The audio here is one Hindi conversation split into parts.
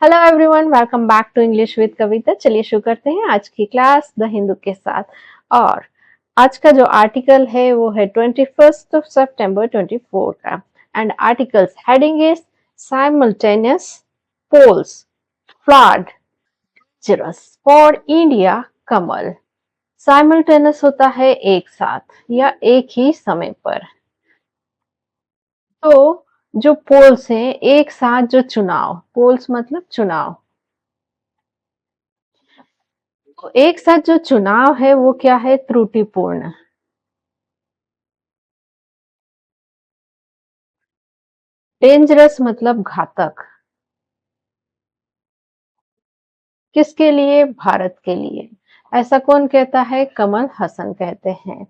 Hello everyone, welcome back to English with Kavita. चलिए शुरू करते हैं आज की क्लास द हिंदू के साथ। और आज का जो आर्टिकल है वो है 21 सितंबर 24 का। And articles heading is simultaneous polls flawed dangerous for India Kamal. Simultaneous होता है एक साथ या एक ही समय पर। तो जो पोल्स हैं एक साथ, जो चुनाव, पोल्स मतलब चुनाव, तो एक साथ जो चुनाव है वो क्या है? त्रुटिपूर्ण। डेंजरस मतलब घातक। किसके लिए? भारत के लिए। ऐसा कौन कहता है? कमल हसन कहते हैं।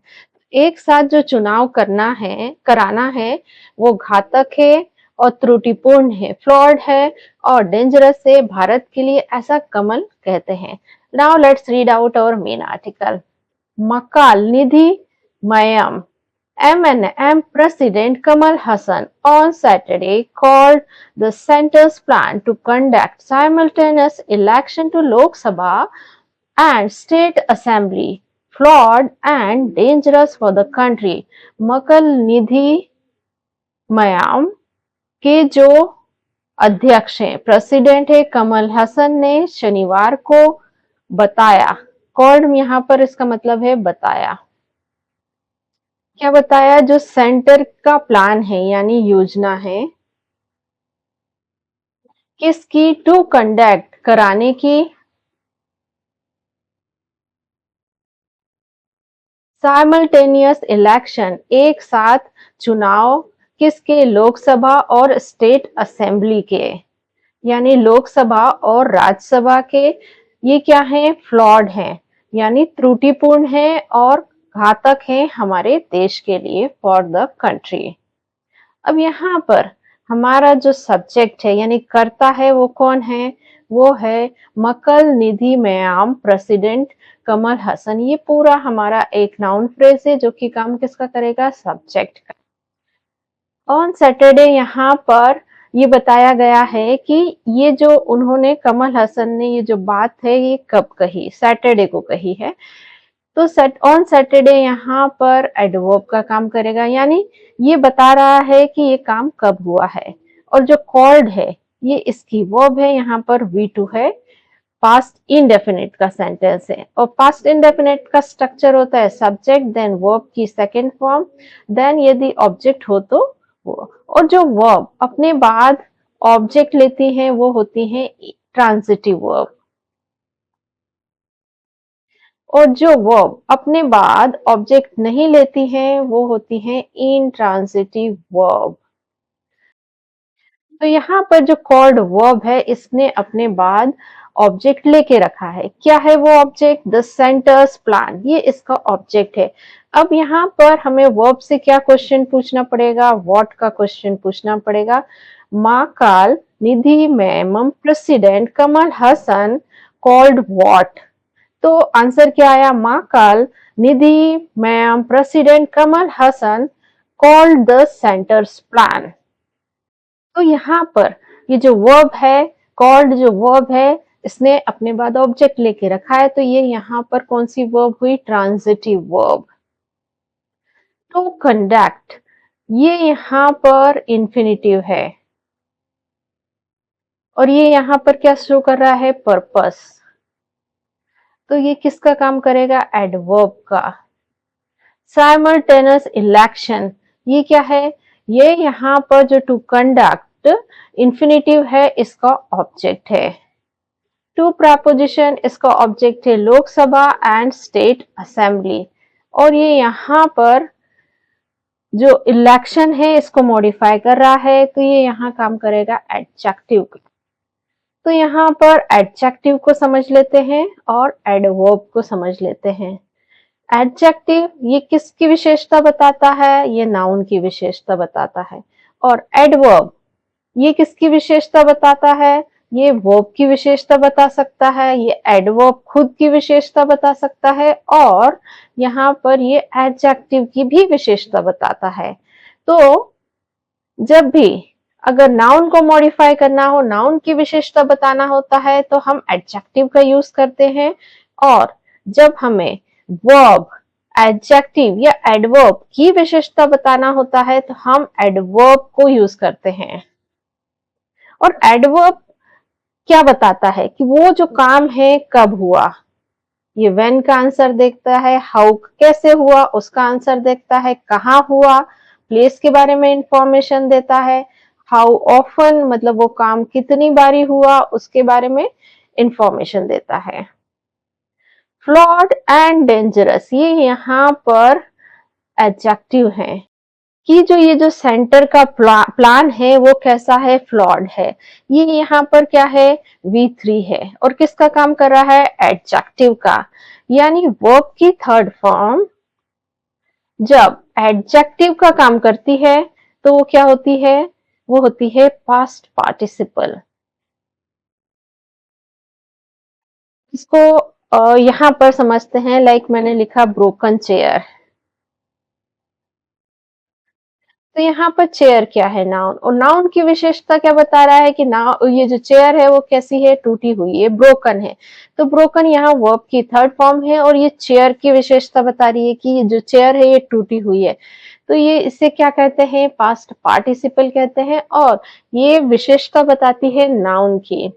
एक साथ जो चुनाव करना है, कराना है, वो घातक है और त्रुटिपूर्ण है, फ्लॉड है और डेंजरस है भारत के लिए, ऐसा कमल कहते हैं। Now let's read out our main article. Makkal Needhi Maiam MNM President Kamal Hassan on Saturday called the center's plan to conduct simultaneous election to Lok Sabha and State Assembly flawed and dangerous for the country. मकल निधि मयाम के जो अध्यक्ष हैं, प्रेसिडेंट है कमल हसन ने शनिवार को बताया। कॉल्ड यहाँ पर इसका मतलब है बताया। क्या बताया? जो सेंटर का प्लान है यानी योजना है, किसकी? टू कंडक्ट कराने की, साइमल्टेनियस इलेक्शन एक साथ चुनाव, किसके? लोकसभा और स्टेट असेंबली के, यानी लोकसभा और राज्यसभा के। ये क्या है? फ्लॉड है, यानी त्रुटिपूर्ण है और घातक है हमारे देश के लिए, फॉर द कंट्री। अब यहाँ पर हमारा जो सब्जेक्ट है यानी कर्ता है वो कौन है? वो है मकल निधि मयाम प्रेसिडेंट कमल हसन। ये पूरा हमारा एक नाउन फ्रेज है जो कि काम किसका करेगा? सब्जेक्ट का। ऑन सैटरडे यहाँ पर ये बताया गया है कि ये जो उन्होंने, कमल हसन ने ये जो बात है ये कब कही? सैटरडे को कही है। तो ऑन सैटरडे यहाँ पर एडवर्ब का काम करेगा, यानी ये बता रहा है कि ये काम कब हुआ है। और जो कॉल्ड है ये इसकी वर्ब है, यहाँ पर V2 है, पास्ट इंडेफिनिट का सेंटेंस है। और पास्ट इंडेफिनिट का स्ट्रक्चर होता है सब्जेक्ट देन वर्ब की सेकेंड फॉर्म देन यदि ऑब्जेक्ट हो तो वो। और जो वर्ब अपने बाद ऑब्जेक्ट लेती हैं वो होती हैं ट्रांजिटिव वर्ब। और जो वर्ब अपने बाद ऑब्जेक्ट नहीं लेती हैं वो होती हैं इनट्रांजिटिव वर्ब। तो यहाँ पर जो कॉल्ड वर्ब है इसने अपने बाद ऑब्जेक्ट लेके रखा है। क्या है वो ऑब्जेक्ट? द सेंटर्स प्लान, ये इसका ऑब्जेक्ट है। अब यहाँ पर हमें वर्ब से क्या क्वेश्चन पूछना पड़ेगा? व्हाट का क्वेश्चन पूछना पड़ेगा। महाकाल निधि में president Kamal Haasan called what? तो आंसर क्या आया? महाकाल निधि में president Kamal Haasan called the centre's plan. तो यहाँ पर ये जो वर्ब है, कॉल्ड जो वर्ब है, इसने अपने बाद ऑब्जेक्ट लेके रखा है, तो ये यहाँ पर कौन सी वर्ब हुई? Transitive verb. टू कंडक्ट, ये यहाँ पर इंफिनिटिव है और ये यहाँ पर क्या शो कर रहा है? पर्पस। तो ये किसका काम करेगा? एडवर्ब का। साइमल्टेनियस इलेक्शन, ये क्या है? ये यहाँ पर जो टू कंडक्ट इंफिनिटिव है इसका ऑब्जेक्ट है। टू प्रपोजिशन, इसका ऑब्जेक्ट है लोकसभा एंड स्टेट असेंबली। और ये यहाँ पर जो इलेक्शन है इसको मॉडिफाई कर रहा है, तो ये यहाँ काम करेगा एडजेक्टिव। तो यहाँ पर एडजेक्टिव को समझ लेते हैं और एडवर्ब को समझ लेते हैं। एडजेक्टिव ये किसकी विशेषता बताता है? ये नाउन की विशेषता बताता है। और एडवर्ब ये किसकी विशेषता बताता है? ये वर्ब की विशेषता बता सकता है, ये एडवर्ब खुद की विशेषता बता सकता है और यहाँ पर ये एडजेक्टिव की भी विशेषता बताता है। तो जब भी अगर नाउन को मॉडिफाई करना हो, नाउन की विशेषता बताना होता है तो हम एडजेक्टिव का यूज करते हैं, और जब हमें वर्ब, एडजेक्टिव या एडवर्ब की विशेषता बताना होता है तो हम एडवर्ब को यूज करते हैं। और एडवर्ब क्या बताता है कि वो जो काम है कब हुआ, ये व्हेन का आंसर देखता है, हाउ कैसे हुआ उसका आंसर देखता है, कहाँ हुआ प्लेस के बारे में इंफॉर्मेशन देता है, हाउ ऑफन मतलब वो काम कितनी बारी हुआ उसके बारे में इंफॉर्मेशन देता है। फ्लॉड एंड डेंजरस ये यहाँ पर एडजेक्टिव है कि जो ये जो सेंटर का प्लान है वो कैसा है, फ्लॉड है। ये यहाँ पर क्या है, V3 है और किसका काम कर रहा है, एडजेक्टिव का। यानी वर्ब की थर्ड फॉर्म जब एडजेक्टिव का काम करती है तो वो क्या होती है, वो होती है पास्ट पार्टिसिपल। इसको यहाँ पर समझते हैं, लाइक मैंने लिखा ब्रोकन चेयर। तो यहाँ पर चेयर क्या है, नाउन, और नाउन की विशेषता क्या बता रहा है कि नाउ ये जो चेयर है वो कैसी है, टूटी हुई है, ब्रोकन है। तो ब्रोकन यहाँ वर्ब की थर्ड फॉर्म है और ये चेयर की विशेषता बता रही है कि ये जो चेयर है ये टूटी हुई है। तो ये इसे क्या कहते हैं, पास्ट पार्टिसिपल कहते हैं, और ये विशेषता बताती है नाउन की।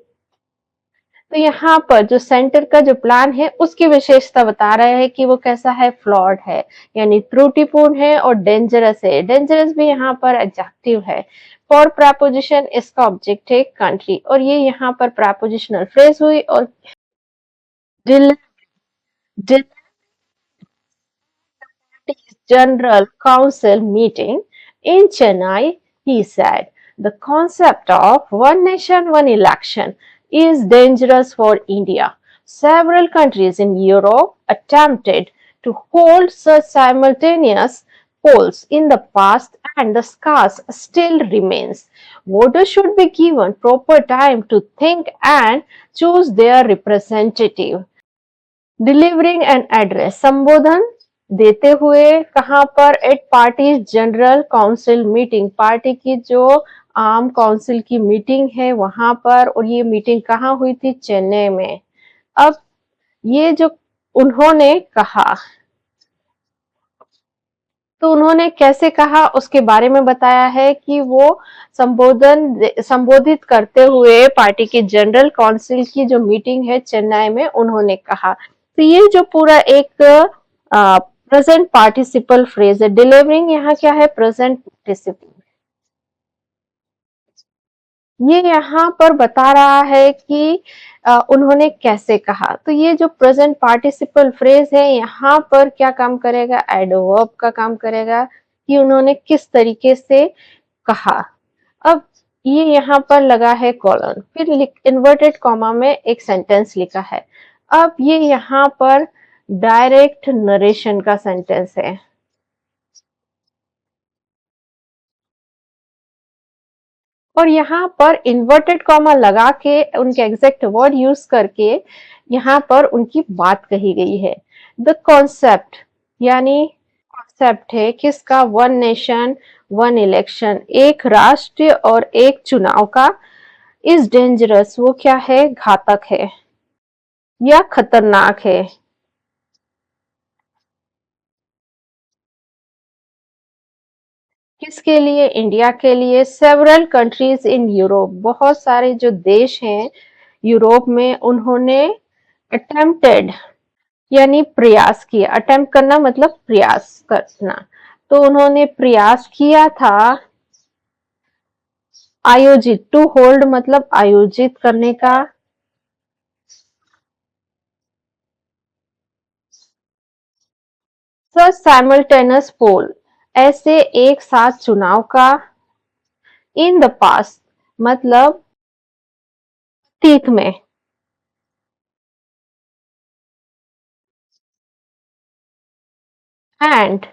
तो यहाँ पर जो सेंटर का जो प्लान है उसकी विशेषता बता रहा है कि वो कैसा है, फ्लॉड है, यानी त्रुटिपूर्ण है, और डेंजरस है। डेंजरस भी यहाँ पर एडजेक्टिव है। फॉर प्रपोजिशन इसका ऑब्जेक्ट है कंट्री, और ये यहाँ पर प्रपोजिशनल फ्रेज हुई। और dill General Council meeting in Chennai, he said, the concept of one nation, one election is dangerous for India. Several countries in Europe attempted to hold such simultaneous polls in the past, and the scars still remains. Voters should be given proper time to think and choose their representative. Delivering an address, संबोधन देते हुए, कहां पर, at party general council meeting, party की जो आम काउंसिल की मीटिंग है वहां पर, और ये मीटिंग कहाँ हुई थी, चेन्नई में। अब ये जो उन्होंने कहा, तो उन्होंने कैसे कहा उसके बारे में बताया है कि वो संबोधित करते हुए पार्टी की जनरल काउंसिल की जो मीटिंग है चेन्नई में उन्होंने कहा। तो ये जो पूरा एक प्रेजेंट पार्टिसिपल फ्रेज है, डिलीवरिंग यहाँ क्या है, प्रेजेंट पार्टिसिपल। ये यहाँ पर बता रहा है कि उन्होंने कैसे कहा। तो ये जो प्रेजेंट पार्टिसिपल फ्रेज है यहाँ पर क्या काम करेगा, एडवर्ब का काम करेगा कि उन्होंने किस तरीके से कहा। अब ये यहाँ पर लगा है कॉलन, फिर इन्वर्टेड कॉमा में एक सेंटेंस लिखा है। अब ये यहाँ पर डायरेक्ट नरेशन का सेंटेंस है। और यहाँ पर इन्वर्टेड कॉमा लगा के उनके एग्जैक्ट वर्ड यूज करके यहाँ पर उनकी बात कही गई है। द कॉन्सेप्ट यानी कॉन्सेप्ट है किसका, वन नेशन वन इलेक्शन, एक राष्ट्र और एक चुनाव का। इज डेंजरस वो क्या है, घातक है या खतरनाक है। किसके लिए, इंडिया के लिए। सेवरल कंट्रीज इन यूरोप, बहुत सारे जो देश हैं यूरोप में, उन्होंने अटेम्प्टेड यानी प्रयास किया, अटेम्प्ट करना मतलब प्रयास करना, तो उन्होंने प्रयास किया था। आयोजित, टू होल्ड मतलब आयोजित करने का। सच साइमल्टेनियस पोल, ऐसे एक साथ चुनाव का। इन द पास्ट मतलब अतीत में। एंड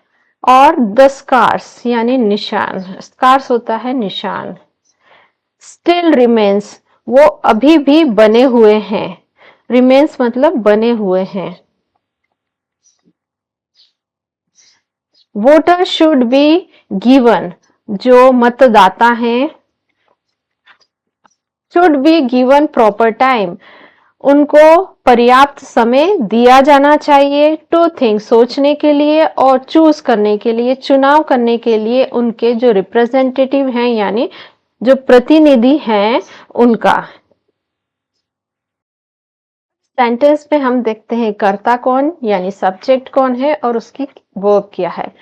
और द स्कार्स यानी निशान, स्कार्स होता है निशान। स्टिल रिमेन्स वो अभी भी बने हुए हैं, रिमेन्स मतलब बने हुए हैं। वोटर शुड बी गिवन जो मतदाता हैं, should be given proper time, उनको पर्याप्त समय दिया जाना चाहिए। टू थिंक, सोचने के लिए, और चूज करने के लिए, चुनाव करने के लिए उनके जो रिप्रेजेंटेटिव हैं यानी जो प्रतिनिधि हैं उनका। सेंटेंस में हम देखते हैं कर्ता कौन यानी सब्जेक्ट कौन है और उसकी वर्ब क्या है।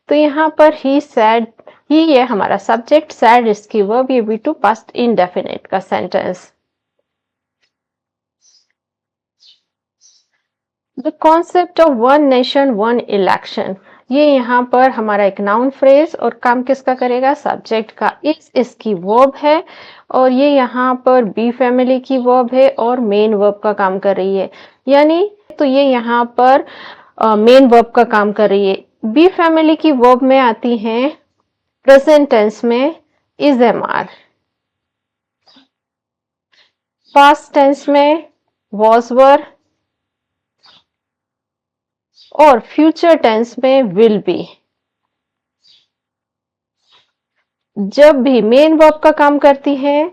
तो यहाँ पर ही सैड, ही ये हमारा सब्जेक्ट, सैड इसकी वर्ब, ये V2 पास्ट इंडेफिनिट का sentence. The concept of one nation one election, ये यहाँ पर हमारा एक नाउन फ्रेज और काम किसका करेगा, सब्जेक्ट का। इस इसकी वर्ब है और ये यहाँ पर बी फैमिली की वर्ब है और मेन वर्ब का काम कर रही है, यानी तो ये यहाँ पर मेन वर्ब का काम कर रही है। बी फैमिली की वर्ब में आती हैं प्रेजेंट टेंस में is am are, past tense में वॉज वर और फ्यूचर टेंस में विल बी। जब भी मेन वर्ब का काम करती है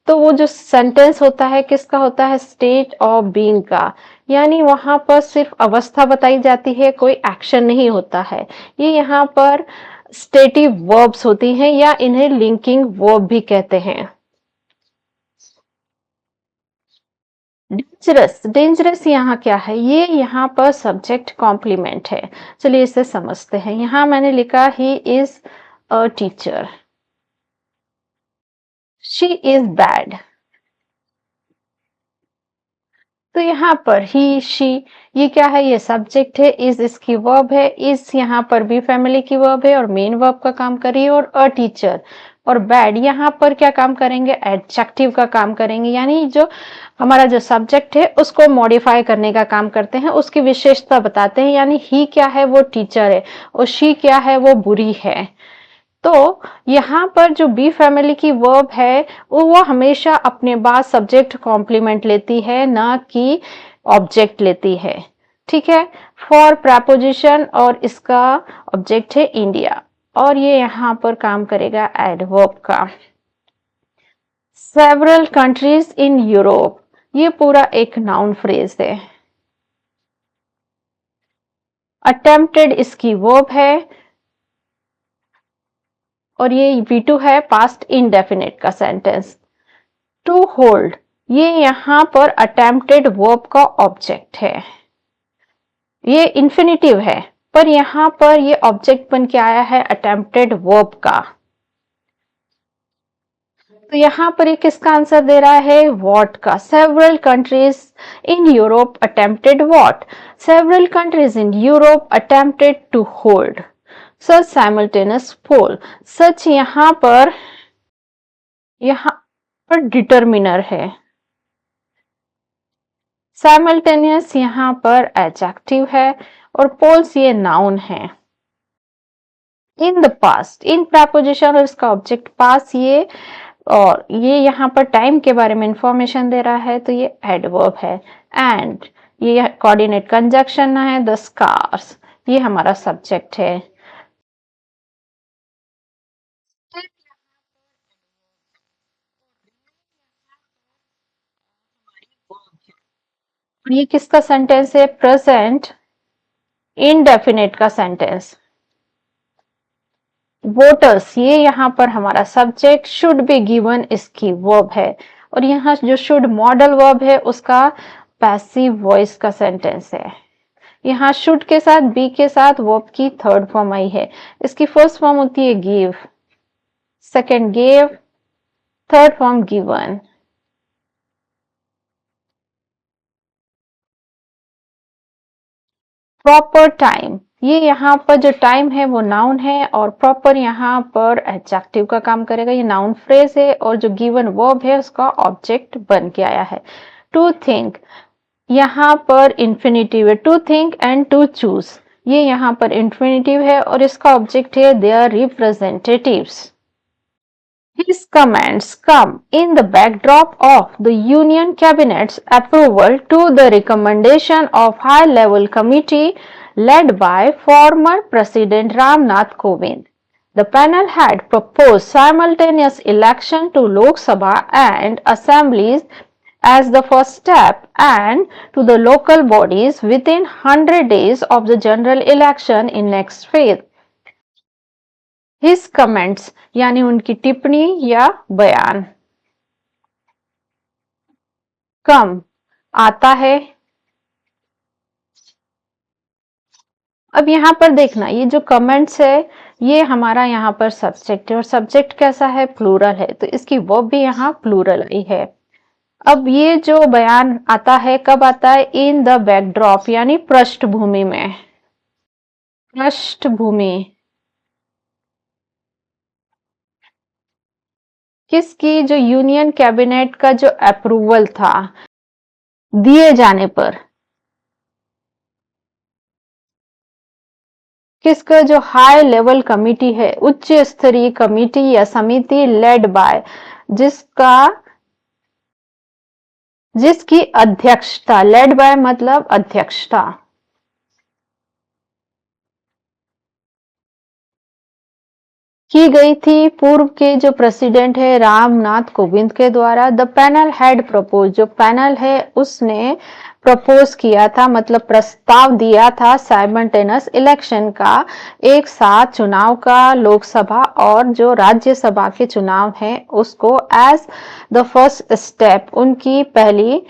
तो वो जो सेंटेंस होता है किसका होता है, स्टेट ऑफ बीइंग का, यानी वहां पर सिर्फ अवस्था बताई जाती है, कोई एक्शन नहीं होता है। ये यहाँ पर स्टेटिव वर्ब्स होती हैं या इन्हें लिंकिंग वर्ब भी कहते हैं। डेंजरस, डेंजरस यहाँ क्या है, ये यहाँ पर सब्जेक्ट कॉम्प्लीमेंट है। चलिए इसे समझते हैं। यहाँ मैंने लिखा he is a teacher, she is bad. तो यहाँ पर ही शी ये क्या है, ये सब्जेक्ट है, इज इसकी वर्ब है, इज यहाँ पर बी फैमिली की वर्ब है और मेन वर्ब का काम कर रही है, और अ टीचर और बैड यहाँ पर क्या काम करेंगे, एडजेक्टिव का काम करेंगे, यानी जो हमारा जो सब्जेक्ट है उसको मॉडिफाई करने का काम करते हैं, उसकी विशेषता बताते हैं। यानी ही क्या है, वो टीचर है, और शी क्या है, वो बुरी है। तो यहाँ पर जो बी फैमिली की वर्ब है वो हमेशा अपने बाद सब्जेक्ट कॉम्प्लीमेंट लेती है, ना कि ऑब्जेक्ट लेती है। ठीक है, फॉर प्रपोजिशन और इसका ऑब्जेक्ट है इंडिया, और ये यहाँ पर काम करेगा एडवर्ब का। सेवरल कंट्रीज इन यूरोप, ये पूरा एक नाउन फ्रेज है। अटेम्प्टेड इसकी वर्ब है और ये V2 है पास्ट इंडेफिनिट का सेंटेंस। टू होल्ड, ये यहाँ पर अटेम्प्टेड वर्ब का ऑब्जेक्ट है, ये इंफिनिटिव है पर यहाँ पर ये ऑब्जेक्ट बन के आया है अटेम्प्टेड वर्ब का। तो यहाँ पर ये किसका आंसर दे रहा है, वॉट का। Several countries in Europe attempted what, several countries in Europe attempted to hold such simultaneous poll. Such यहाँ पर डिटरमिनर है, साइमल्टेनियस यहाँ पर एडजेक्टिव है और पोल्स ये नाउन है। In the past, in preposition और इसका ऑब्जेक्ट पास, ये और ये यहाँ पर टाइम के बारे में इंफॉर्मेशन दे रहा है तो ये एडवर्ब है। एंड ये कोऑर्डिनेट कंजक्शन है, द स्कार्स, ये हमारा सब्जेक्ट है। और ये किसका सेंटेंस है, प्रेजेंट इनडेफिनिट का सेंटेंस। वोटर्स, ये यहाँ पर हमारा सब्जेक्ट, शुड बी गिवन इसकी वर्ब है, और यहाँ जो शुड मॉडल वर्ब है उसका पैसिव वॉइस का सेंटेंस है। यहाँ शुड के साथ बी के साथ वर्ब की थर्ड फॉर्म आई है। इसकी फर्स्ट फॉर्म होती है give, second gave, third form given. Proper time, ये यहाँ पर जो टाइम है वो नाउन है और प्रॉपर यहाँ पर एडजेक्टिव का काम करेगा। ये नाउन फ्रेज है और जो गिवन वर्ब है उसका ऑब्जेक्ट बन के आया है। टू थिंक, यहाँ पर इंफिनिटिव है, to think and to choose, ये यहाँ पर इंफिनिटिव है और इसका ऑब्जेक्ट है their representatives. His comments come in the backdrop of the Union Cabinet's approval to the recommendation of high-level committee led by former President Ram Nath Kovind. The panel had proposed simultaneous election to Lok Sabha and assemblies as the first step and to the local bodies within 100 days of the general election in next phase. His comments यानी उनकी टिप्पणी या बयान। कम आता है। अब यहाँ पर देखना, ये जो कमेंट्स है ये हमारा यहाँ पर सब्जेक्ट है और सब्जेक्ट कैसा है, प्लूरल है, तो इसकी वर्ब भी यहाँ प्लूरल आई है। अब ये जो बयान आता है कब आता है, इन द बैकड्रॉप यानी पृष्ठभूमि में। पृष्ठभूमि किसकी, जो यूनियन कैबिनेट का जो अप्रूवल था दिए जाने पर, किसका, जो हाई लेवल कमिटी है, उच्च स्तरीय कमिटी या समिति लेड बाय, जिसकी अध्यक्षता, लेड बाय मतलब अध्यक्षता, की गई थी पूर्व के जो प्रेसिडेंट है रामनाथ कोविंद के द्वारा। द पैनल हैड प्रपोज, जो पैनल है उसने प्रपोज किया था मतलब प्रस्ताव दिया था साइमल्टेनियस इलेक्शन का, एक साथ चुनाव का, लोकसभा और जो राज्यसभा के चुनाव है उसको एज द फर्स्ट स्टेप, उनकी पहली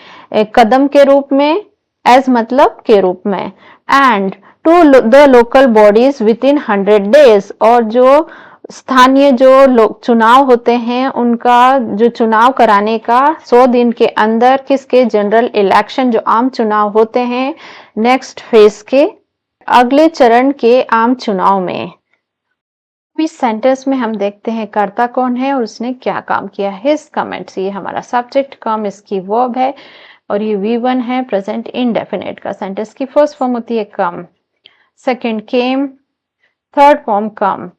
कदम के रूप में, एज मतलब के रूप में, and to the local bodies within 100 days, और जो स्थानीय जो लोग चुनाव होते हैं उनका जो चुनाव कराने का 100 दिन के अंदर, किसके, जनरल इलेक्शन जो आम चुनाव होते हैं नेक्स्ट फेज के अगले चरण के आम चुनाव में। इस सेंटेंस में हम देखते हैं कर्ता कौन है और उसने क्या काम किया। हिज कमेंट्स, ये हमारा सब्जेक्ट, कम इसकी वर्ब है और ये V1 है, प्रेजेंट इंडेफिनिट का। सेंटेंस की फर्स्ट फॉर्म होती है कम, सेकंड केम, थर्ड फॉर्म कम।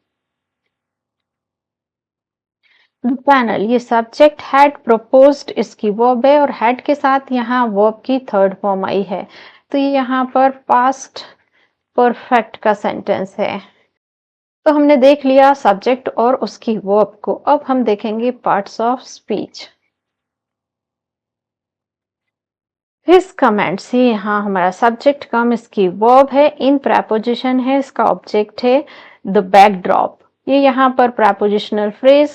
पैनल, ये सब्जेक्ट, हैड प्रपोज्ड इसकी वर्ब है और हैड के साथ यहाँ वर्ब की थर्ड फॉर्म आई है, तो ये यहाँ पर पास्ट परफेक्ट का सेंटेंस है। तो हमने देख लिया सब्जेक्ट और उसकी वर्ब को। अब हम देखेंगे parts of speech. His comments, ये यहाँ हमारा सब्जेक्ट कम इसकी वर्ब है, इन प्रेपोजिशन है, इसका ऑब्जेक्ट है द बैकड्रॉप। ये यहाँ पर प्रेपोजिशनल फ्रेज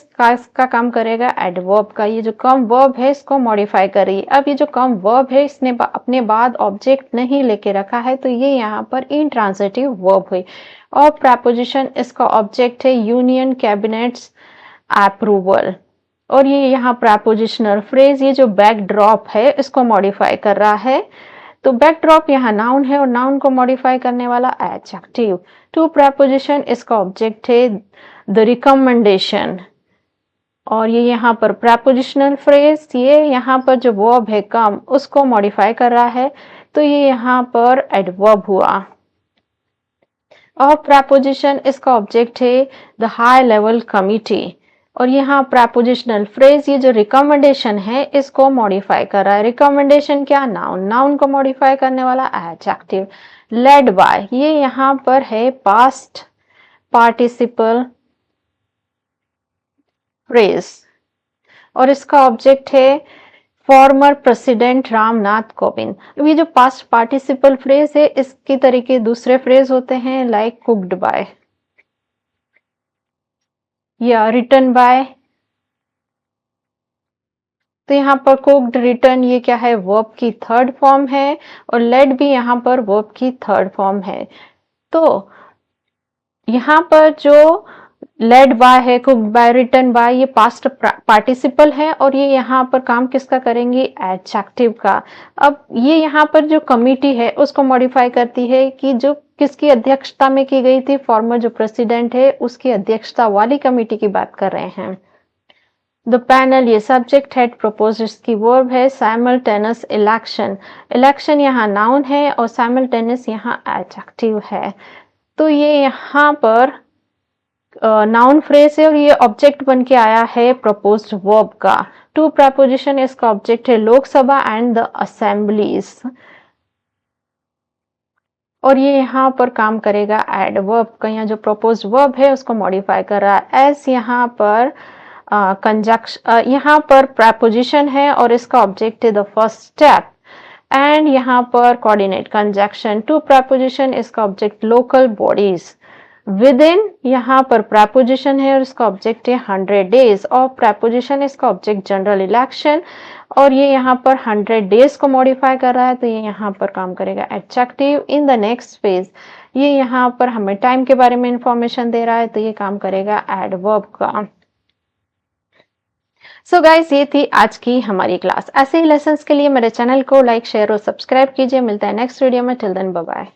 का काम करेगा, एडवर्ब का। ये जो कम वर्ब है इसको मॉडिफाई कर रही है। अब ये जो कम वर्ब है इसने अपने बाद ऑब्जेक्ट नहीं लेके रखा है, तो ये यहाँ पर इंट्रांजिटिव वर्ब हुई और प्रेपोजिशन इसका ऑब्जेक्ट है यूनियन कैबिनेट्स अप्रूवल, और ये यहाँ प्रेपोजिशनल फ्रेज, ये जो बैकड्रॉप है इसको मॉडिफाई कर रहा है। तो बैकड्रॉप यहाँ नाउन है और नाउन को मॉडिफाई करने वाला एडजेक्टिव। टू प्रेपोजिशन, इसका ऑब्जेक्ट है द रिकमेंडेशन, और ये यहाँ पर प्रेपोजिशनल फ्रेज, ये यहाँ पर जो वर्ब है कम उसको मॉडिफाई कर रहा है, तो ये यहाँ पर एडवर्ब हुआ। और प्रेपोजिशन इसका ऑब्जेक्ट है द हाई लेवल कमिटी, और यहाँ प्रेपोजिशनल फ्रेज, ये जो रिकमेंडेशन है इसको मॉडिफाई कर रहा है। रिकमेंडेशन क्या, नाउन, नाउन को मॉडिफाई करने वाला एडजेक्टिव। लेड बाय, ये यहाँ पर है पास्ट पार्टिसिपल फ्रेज और इसका ऑब्जेक्ट है फॉर्मर प्रेसिडेंट रामनाथ कोविंद। अब ये जो पास्ट पार्टिसिपल फ्रेज है इसकी तरीके दूसरे फ्रेज होते हैं लाइक कुक्ड बाय या रिटन बाय। तो यहाँ पर कुक्ड, रिटन, ये क्या है, वर्ब की थर्ड फॉर्म है और लेड भी यहाँ पर वर्ब की थर्ड फॉर्म है। तो यहाँ पर जो लेड बाय है, कुक्ड बाय, रिटन बाय, ये पास्ट पार्टिसिपल है और ये यहाँ पर काम किसका करेंगे, एडजेक्टिव का। अब ये यहाँ पर जो कमिटी है उसको मॉडिफाई करती है कि जो किसकी अध्यक्षता में की गई थी, फॉर्मर जो प्रेसिडेंट है उसकी अध्यक्षता वाली कमिटी की बात कर रहे हैं। द पैनल, ये सब्जेक्ट, हेड प्रपोज इसकी वर्ब है साइमल्टेनियस इलेक्शन। इलेक्शन यहाँ नाउन है और साइमल्टेनियस यहाँ एडजेक्टिव है। तो ये यहाँ पर नाउन फ्रेज है और ये ऑब्जेक्ट बन के आया है प्रपोज्ड वर्ब का। टू प्रेपोजिशन, इसका ऑब्जेक्ट है लोकसभा एंड द असेंबलीज। और ये यहाँ पर काम करेगा एडवर्ब का, यहाँ जो प्रपोज्ड वर्ब है उसको मॉडिफाई कर रहा है। एस यहाँ पर कंजक्शन, यहाँ पर प्रपोजिशन है और इसका ऑब्जेक्ट है द फर्स्ट स्टेप। एंड यहाँ पर कोऑर्डिनेट कंजक्शन टू प्रपोजिशन, इसका object local bodies. With in यहाँ पर प्रपोजिशन है और इसका ऑब्जेक्ट है 100 डेज। और प्रपोजिशन इसका ऑब्जेक्ट जनरल इलेक्शन, और ये यहाँ पर 100 डेज को मॉडिफाई कर रहा है, तो ये यहाँ पर काम करेगा adjective. In the next phase ये यहाँ पर हमें टाइम के बारे में इंफॉर्मेशन दे रहा है, तो ये काम करेगा एडवर्ब का। सो गाइस, ये थी आज की हमारी क्लास। ऐसे ही लेसन्स के लिए मेरे चैनल को लाइक, शेयर और सब्सक्राइब कीजिए। मिलता है नेक्स्ट वीडियो में। Till then bye bye.